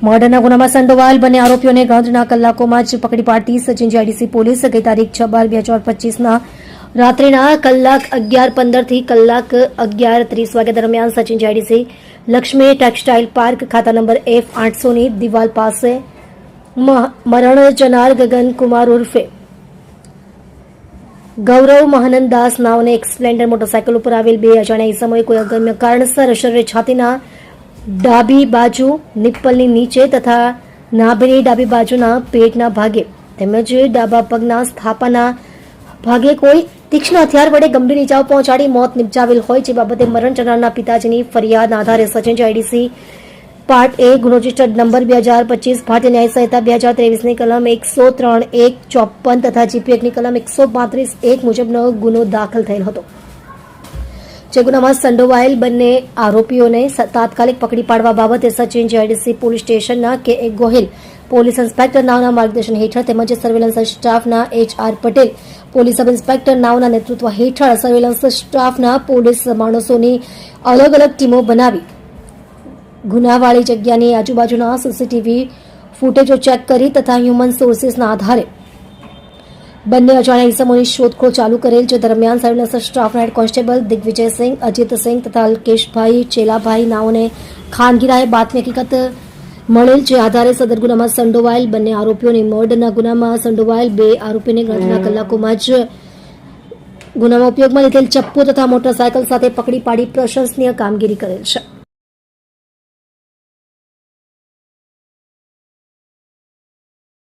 મર્ડરના ગુનામાં સંડોવાયેલ બંને આરોપીઓને ગણતરીના કલાકોમાં જ પકડી પાડતી સચિન જીઆઈડીસી પોલીસ ગઈ તારીખ 6/12/2025ના રાત્રિના કલાક 11:15 થી કલાક 11:30 વાગ્યા દરમિયાન Sachin GIDC Lakshmi textile park ખાતા નંબર F800 ની દિવાલ પાસે મરણ જનાર ગગન કુમાર ઉર્ફે ગૌરવ મહાનંદાસ નાવને એક સ્પ્લેન્ડર મોટરસાયકલ ઉપર આવેલ બે અજાણ્યા ઇસમોએ કોઈ અગમ્ય કારણસર શરીરે છાતીના ડાબી બાજુ નિપ્પલની નીચે તથા નાભીની ડાબી બાજુના પેટના ભાગે તેમજ ડાબા પગના સ્થાપાના ભાગે કોઈ તીક્ષ્ણ હથિયાર વડે ગંભીર ઇજાઓ પહોંચાડી મોત નિપજાવેલ હોય જે બાબતે મરણ જનારના પિતાજીની ફરિયાદના આધારે સચિન જીઆઈડીસી પાર્ટ A ગુનો રજિસ્ટર્ડ નંબર 2025 ભારતીય ન્યાય સંહિતા 2023 ની કલમ 103(1)54 તથા GP ની કલમ 135(1) મુજબનો ગુનો દાખલ થયેલ હતો જે ગુનામાં સંડોવાયેલ બંને આરોપીઓને તાત્કાલિક પકડી પાડવા બાબતે સચિન જીઆઈડીસી પોલીસ સ્ટેશનના K.A. ગોહિલ પોલીસ ઇન્સ્પેક્ટર નાવના માર્ગદર્શન હેઠળ તેમજ સર્વેલન્સ સ્ટાફના H.R. Patel police sub inspector નાવના નેતૃત્વ હેઠળ સર્વેલન્સ સ્ટાફના પોલીસ માણસોની અલગ અલગ ટીમો બનાવી ગુનાવાળી જગ્યાની આજુબાજુના સીસીટીવી ફૂટેજો ચેક કરી તથા હ્યુમન સોર્સિસના આધારે બંને અજાણ્યા ઇસમોની શોધખોળ ચાલુ કરેલ જે દરમિયાન સર્વેલન્સ સ્ટાફના હેડ કોન્સ્ટેબલ દિગ્વિજયસિંહ અજીતસિંહ તથા અલ્કેશભાઈ ચેલાભાઈ નાઓને ખાનગીરાએ બાતમી હકીકત મળેલ જે આધારે સદર ગુનામાં સંડોવાયેલ બંને આરોપીઓની મર્ડરના ગુનામાં સંડોવાયેલ બે આરોપીને ગણતરીના કલાકોમાં જ ગુનામાં ઉપયોગમાં લીધેલ ચપ્પુ તથા મોટરસાયકલ સાથે પકડી પાડી પ્રશંસનીય કામગીરી કરેલ છે.